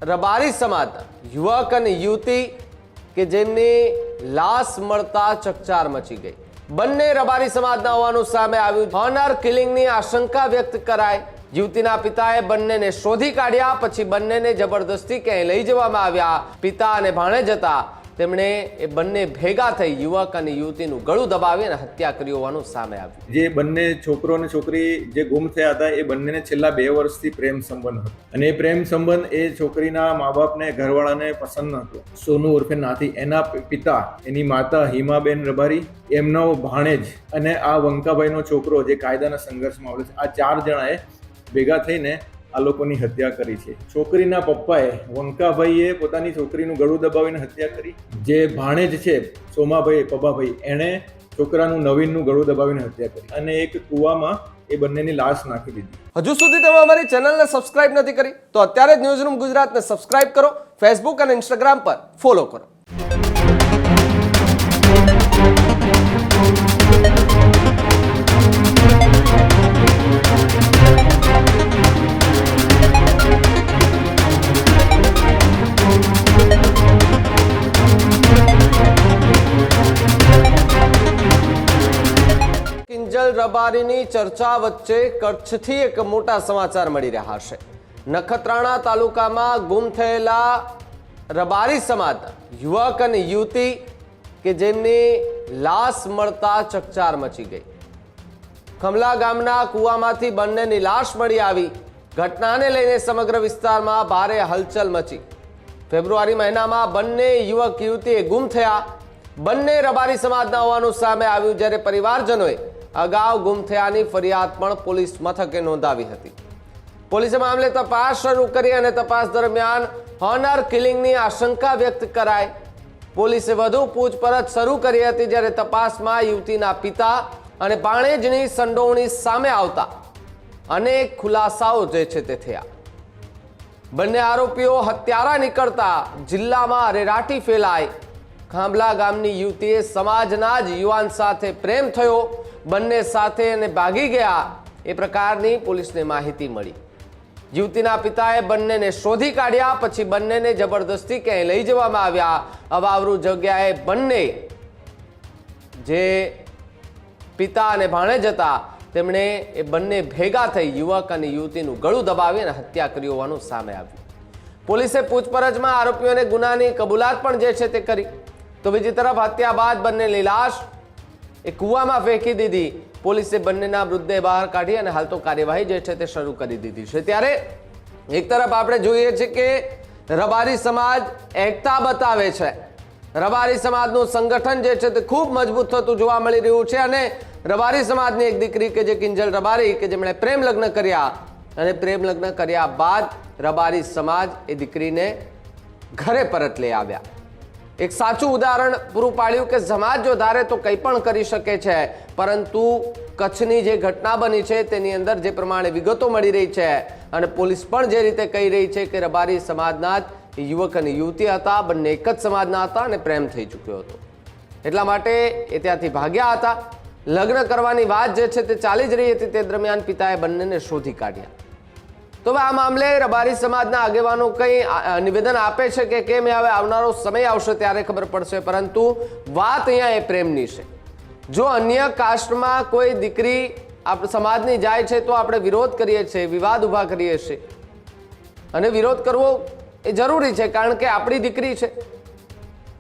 રબારી સમાજના યુવક અને યુવતી કે જેમની લાશ મળતા ચકચાર મચી ગઈ. બંને રબારી સમાજના હોવાનું સામે આવ્યું. હોનર કિલિંગની આશંકા વ્યક્ત કરાઈ. યુવતીના પિતાએ બંનેને શોધી કાઢ્યા, પછી બંનેને જબરદસ્તી ક્યાંય લઈ જવામાં આવ્યા. પિતા અને ભાણેજ હતા, તેમણે એ બંને ભેગા થઈ યુવક અને યુવતીનું ગળું દબાવી અને હત્યા કરી હોવાનું સામે આવ્યું. જે બંને છોકરો અને છોકરી જે ગુમ થયા હતા એ બંનેને છેલ્લા 2 વર્ષથી પ્રેમ સંબંધ હતો અને એ પ્રેમ સંબંધ એ છોકરીના મા બાપને ઘરવાળાને પસંદ ન હતો. સોનુ ઉર્ફે નાથી, એના પિતા, એની માતા હિમાબેન રબારી, એમનો ભાણેજ અને આ વંકાભાઈનો છોકરો જે કાયદાના સંઘર્ષમાં આવે છે, આ 4 જણાએ ભેગા થઈને આ લોકોની હત્યા કરી છે. છોકરીના પપ્પાએ, વંકાભાઈએ પોતાની છોકરીનું ગળું દબાવીને હત્યા કરી. જે ભાણેજ છે સોમાભાઈ, પબાભાઈ, એણે છોકરાનું નવીનનું ગળું દબાવીને હત્યા કરી અને એક કૂવામાં એ બંનેની લાશ નાખી દીધી. હજુ સુધી તમે અમારી ચેનલને સબસ્ક્રાઇબ નથી કરી તો અત્યારે જ ન્યૂઝરૂમ ગુજરાતને સબસ્ક્રાઇબ કરો. ફેસબુક અને ઇન્સ્ટાગ્રામ પર ફોલો કરો. કિંજલ રબારીની ચર્ચા વચ્ચે કચ્છથી એક મોટા સમાચાર મળી રહ્યા છે. નખત્રાણા તાલુકામાં ગુમ થયેલા રબારી સમાજના યુવક અને યુવતી કે જેમની લાશ મળતા ચકચાર મચી ગઈ. ખમલા ગામના કૂવામાંથી બંનેની લાશ મળી આવી. ઘટનાને લઈને સમગ્ર વિસ્તારમાં ભારે હલચલ મચી. ફેબ્રુઆરી મહિનામાં બંને યુવક યુવતી ગુમ થયા. બંને રબારી સમાજના હોવાનું સામે આવ્યું, જ્યારે પરિવારજનોએ અગાઉ ગુમ થયાની ફરિયાદ પણ પોલીસ મથકે નોંધાવી હતી. પોલીસે મામલે તપાસ શરૂ કરી અને તપાસ દરમિયાન હોનર કિલિંગની આશંકા વ્યક્ત કરાઈ. પોલીસે વધુ પૂછપરછ શરૂ કરી હતી, જ્યારે તપાસમાં યુવતીના પિતા અને ભાણેજની સંડોવણી સામે આવતા અનેક ખુલાસાઓ જે છે તે થયા. બંને આરોપીઓ હત્યારા નીકળતા જિલ્લામાં અરેરાટી ફેલાઈ. ખાંભલા ગામની યુવતીએ સમાજના જ યુવાન સાથે પ્રેમ થયો, બંને સાથે અને ભાગી ગયા એ પ્રકારની પોલીસને માહિતી મળી. યુવતીના પિતાએ બંનેને શોધી કાઢ્યા, પછી બંનેને જબરદસ્તી ક્યાંય લઈ જવામાં આવ્યા. અવાવરૂ જગ્યાએ બંને જે પિતા અને ભાણેજ હતા તેમણે એ બંને ભેગા થઈ યુવક અને યુવતીનું ગળું દબાવી અને હત્યા કરી હોવાનું સામે આવ્યું. પોલીસે પૂછપરછમાં આરોપીઓને ગુનાની કબૂલાત પણ જે છે તે કરી. તો બીજી તરફ હત્યા બાદ બંનેની લાશ એ કૂવામાં ફેંકી દીધી. પોલીસે બંનેના મૃતદેહ બહાર કાઢી અને હાલ તો કાર્યવાહી જે છે તે શરૂ કરી દીધી છે. ત્યારે એક તરફ આપણે જોઈએ છીએ કે રબારી સમાજ એકતા બતાવે છે. રબારી સમાજનું સંગઠન જે છે તે ખૂબ મજબૂત થતું જોવા મળી રહ્યું છે અને રબારી સમાજની એક દીકરી કે જે કિંજલ રબારી કે જેમણે પ્રેમ લગ્ન કર્યા અને પ્રેમ લગ્ન કર્યા બાદ રબારી સમાજ એ દીકરીને ઘરે પરત લઈ આવ્યા. એક સાચું ઉદાહરણ પૂરું પાડ્યું કે સમાજ જો ધારે તો કંઈ પણ કરી શકે છે, પરંતુ કચ્છની જે ઘટના બની છે તેની અંદર જે પ્રમાણે વિગતો મળી રહી છે અને પોલીસ પણ જે રીતે કહી રહી છે કે રબારી સમાજના જ યુવક અને યુવતી હતા, બંને એક જ સમાજના હતા અને પ્રેમ થઈ ચૂક્યો હતો. એટલા માટે એ ત્યાંથી ભાગ્યા હતા. લગ્ન કરવાની વાત જે છે તે ચાલી જ રહી હતી. તે દરમિયાન પિતાએ બંનેને શોધી કાઢ્યા. તો આ મામલે રબારી સમાજના આગેવાનો કંઈ નિવેદન આપે છે કે કેમ, હવે આવનારો સમય આવશે ત્યારે ખબર પડશે. પરંતુ વાત અહીંયા એ પ્રેમની છે. જો અન્ય કાસ્ટમાં કોઈ દીકરી આપણા સમાજની જાય છે તો આપણે વિરોધ કરીએ છીએ, વિવાદ ઊભા કરીએ છીએ અને વિરોધ કરવો એ જરૂરી છે, કારણ કે આપણી દીકરી છે.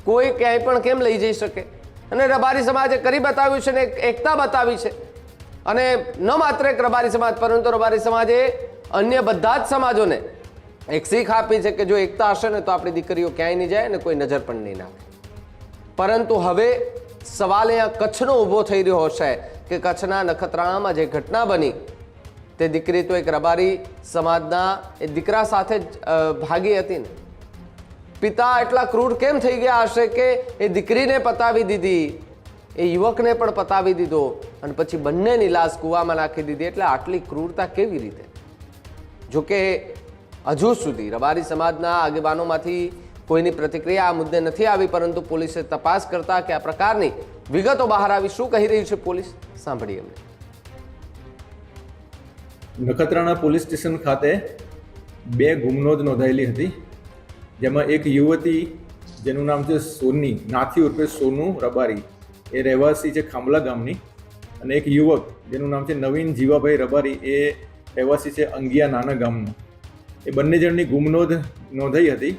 કોઈ ક્યાંય પણ કેમ લઈ જઈ શકે. અને રબારી સમાજે કરી બતાવ્યું છે ને એકતા બતાવી છે. અને ન માત્ર એક રબારી સમાજ, પરંતુ રબારી સમાજે અન્ય બધા જ સમાજોને એક શીખ આપી છે કે જો એકતા હશે ને તો આપણી દીકરીઓ ક્યાંય નહીં જાય અને કોઈ નજર પણ નહીં નાખે. પરંતુ હવે સવાલ અહીંયા કચ્છનો ઊભો થઈ રહ્યો છે કે કચ્છના નખત્રાણામાં જે ઘટના બની તે દીકરી તો એક રબારી સમાજના એ દીકરા સાથે જ ભાગી હતી ને. પિતા એટલા ક્રૂર કેમ થઈ ગયા હશે કે એ દીકરીને પતાવી દીધી, એ યુવકને પણ પતાવી દીધો અને પછી બંનેની લાશ કૂવામાં નાખી દીધી. એટલે આટલી ક્રૂરતા કેવી રીતે? જોકે હજુ સુધી રબારી સમાજના આગેવાનોમાંથી કોઈની પ્રતિક્રિયા આ મુદ્દે નથી આવી, પરંતુ પોલીસે તપાસ કરતા કે આ પ્રકારની વિગતો બહાર આવી. શું કહી રહી છે પોલીસ, સાંભળીએ. નખત્રાણા પોલીસ સ્ટેશન ખાતે 2 ગુમનોંધ નોંધાયેલી હતી જેમાં એક યુવતી જેનું નામ છે સોની નાથી ઉર્ફે સોનુ રબારી, એ રહેવાસી છે ખાંભલા ગામની, અને એક યુવક જેનું નામ છે નવીન જીવાભાઈ રબારી, એ રહેવાસી છે અંગિયા નાના ગામનો. એ બંને જણની ગુમનોંધ નોંધાઈ હતી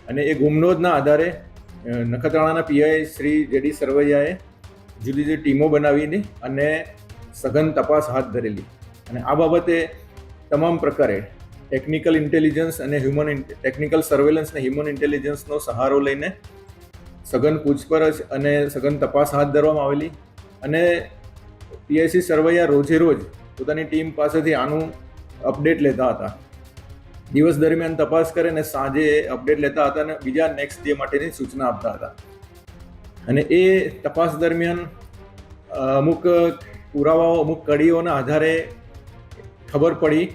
અને એ ગુમનોંધના આધારે નખત્રાણાના પીઆઈ શ્રી જેડી સરવૈયાએ જુદી જુદી ટીમો બનાવીને અને સઘન તપાસ હાથ ધરેલી. અને આ બાબતે તમામ પ્રકારે ટેકનિકલ ઇન્ટેલિજન્સ અને ટેકનિકલ સર્વેલન્સ અને હ્યુમન ઇન્ટેલિજન્સનો સહારો લઈને સઘન પૂછપરછ અને સઘન તપાસ હાથ ધરવામાં આવેલી. અને પીઆઈસી સરવૈયા રોજે રોજ પોતાની ટીમ પાસેથી આનું અપડેટ લેતા હતા. દિવસ દરમિયાન તપાસ કરે અને સાંજે અપડેટ લેતા હતા અને બીજા નેક્સ્ટ ડે માટેની સૂચના આપતા હતા. અને એ તપાસ દરમિયાન અમુક પુરાવાઓ, અમુક કડીઓના આધારે ખબર પડી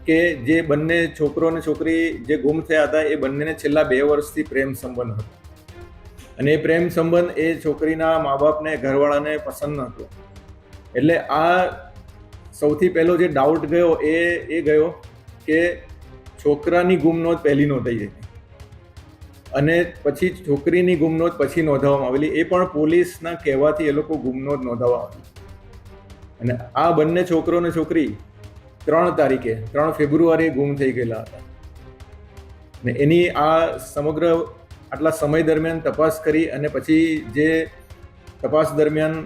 કે જે બંને છોકરો અને છોકરી જે ગુમ થયા હતા એ બંનેને છેલ્લા 2 વર્ષથી પ્રેમ સંબંધ હતો. અને એ પ્રેમ સંબંધ એ છોકરીના મા બાપને, ઘરવાળાને પસંદ નહોતો. એટલે આ સૌથી પહેલો જે ડાઉટ ગયો એ ગયો કે છોકરાની ગુમનોંધ પહેલી નોંધાઈ હતી અને પછી છોકરીની ગુમનોંધ પછી નોંધાવવામાં આવેલી. એ પણ પોલીસના કહેવાથી એ લોકો ગુમનોંધ નોંધાવવા આવી. અને આ બંને છોકરો અને છોકરી 3 ફેબ્રુઆરીએ ગુમ થઈ ગયેલા હતા. ને એની આ સમગ્ર આટલા સમય દરમિયાન તપાસ કરી અને પછી જે તપાસ દરમિયાન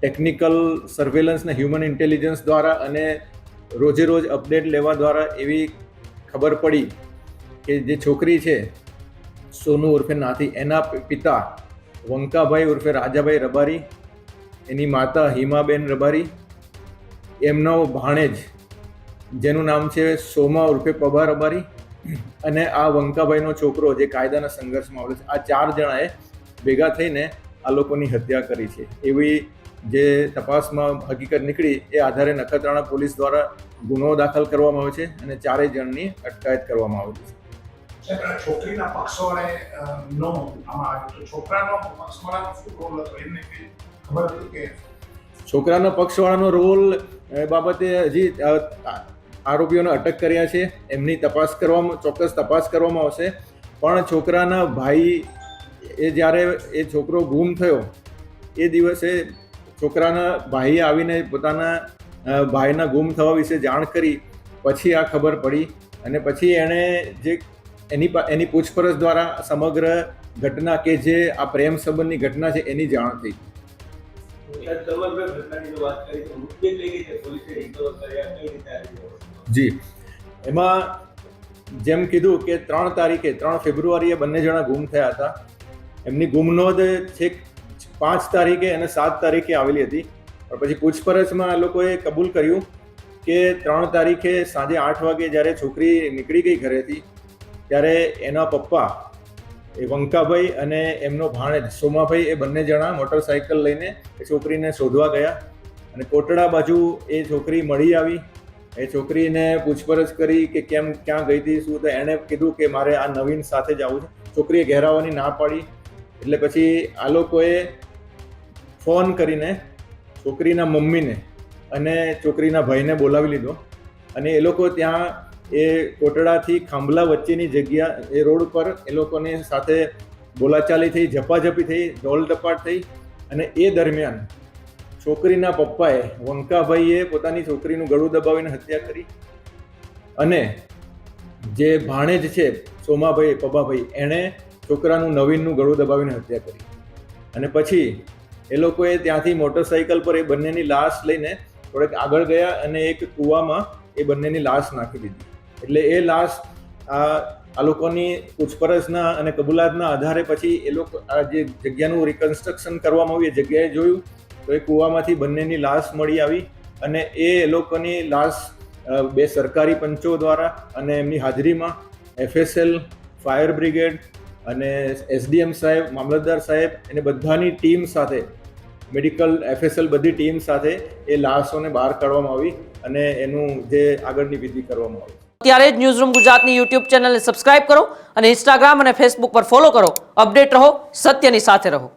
ટેકનિકલ સર્વેલન્સ ને હ્યુમન ઇન્ટેલિજન્સ દ્વારા અને રોજે રોજ અપડેટ લેવા દ્વારા એવી ખબર પડી કે જે છોકરી છે સોનુ ઉર્ફે નાથી, એના પિતા વંકાભાઈ ઉર્ફે રાજાભાઈ રબારી, એની માતા હિમાબેન રબારી, એમનો ભાણેજ જેનું નામ છે સોમા ઉર્ફે પબા રબારી, અને આ વંકાભાઈનો છોકરો જે કાયદાના સંઘર્ષમાં આવેલો છે. આ 4 જણાએ ભેગા થઈને આ લોકોની હત્યા કરી છે એવી જે તપાસમાં હકીકત નીકળી. એ આધારે નખત્રાણા પોલીસ દ્વારા ગુનો દાખલ કરવામાં આવ્યો છે અને 4 જણની અટકાયત કરવામાં આવેલી છે. છોકરીના પક્ષવાળે નો આમાં આવ્યો તો છોકરાનો પક્ષવાળાનો શું રોલ હતો એમને કઈ ખબર હતી કે છોકરાનો પક્ષવાળાનો રોલ બાબતે હજી આરોપીઓને અટક કર્યા છે. એમની તપાસ કરવામાં, ચોક્કસ તપાસ કરવામાં આવશે. પણ છોકરાના ભાઈ એ જ્યારે એ છોકરો ગુમ થયો એ દિવસે છોકરાના ભાઈએ આવીને પોતાના ભાઈના ગુમ થવા વિશે જાણ કરી. પછી આ ખબર પડી અને પછી એણે જે એની પૂછપરછ દ્વારા સમગ્ર ઘટના કે જે આ પ્રેમ સંબંધની ઘટના છે એની જાણ થઈ. જી, એમાં જેમ કીધું કે 3 ફેબ્રુઆરીએ બંને જણા ગુમ થયા હતા. એમની ગુમનોંધ છેક 5 તારીખે અને 7 તારીખે આવેલી હતી. પણ પછી પૂછપરછમાં આ લોકોએ કબૂલ કર્યું કે 3 તારીખે સાંજે 8 વાગે જ્યારે છોકરી નીકળી ગઈ ઘરેથી ત્યારે એના પપ્પા એ વંકાભાઈ અને એમનો ભાણેજ સોમાભાઈ એ બંને જણા મોટરસાઇકલ લઈને એ છોકરીને શોધવા ગયા. અને કોટડા બાજુ એ છોકરી મળી આવી. એ છોકરીને પૂછપરછ કરી કે કેમ, ક્યાં ગઈ હતી, શું. તો એણે કીધું કે મારે આ નવીન સાથે જ આવવું છે. છોકરીએ ઘેરાવાની ના પાડી. એટલે પછી આ લોકોએ ફોન કરીને છોકરીના મમ્મીને અને છોકરીના ભાઈને બોલાવી લીધો. અને એ લોકો ત્યાં એ કોટડાથી ખાંભલા વચ્ચેની જગ્યા એ રોડ પર એ લોકોની સાથે બોલાચાલી થઈ, ઝપાઝપી થઈ, દોલટપાટ થઈ. અને એ દરમિયાન છોકરીના પપ્પાએ વંકાભાઈએ પોતાની છોકરીનું ગળું દબાવીને હત્યા કરી. અને જે ભાણેજ છે સોમાભાઈ, પબાભાઈ, એણે છોકરાનું નવીનનું ગળું દબાવીને હત્યા કરી. અને પછી એ લોકોએ ત્યાંથી મોટરસાઇકલ પર એ બંનેની લાશ લઈને થોડેક આગળ ગયા અને એક કૂવામાં એ બંનેની લાશ નાખી દીધી. એટલે એ લાશ આ લોકોની પૂછપરછના અને કબૂલાતના આધારે પછી એ લોકો આ જે જગ્યાનું રિકન્સ્ટ્રક્શન કરવામાં આવ્યું એ જગ્યાએ જોયું તો એ કૂવામાંથી બંનેની લાશ મળી આવી. અને એ લોકોની લાશ 2 સરકારી પંચો દ્વારા અને એમની હાજરીમાં FSL, ફાયર બ્રિગેડ અને SDM સાહેબ, મામલતદાર સાહેબ એને બધાની ટીમ સાથે, મેડિકલ, FSL બધી ટીમ સાથે એ લાશોને બહાર કાઢવામાં આવી અને એનું જે આગળની વિધિ કરવામાં આવી. ત્યારે જ ન્યૂઝરૂમ ગુજરાતની YouTube ચેનલને સબસ્ક્રાઇબ કરો અને Instagram અને Facebook પર ફોલો કરો. અપડેટ રહો, સત્યની સાથે રહો.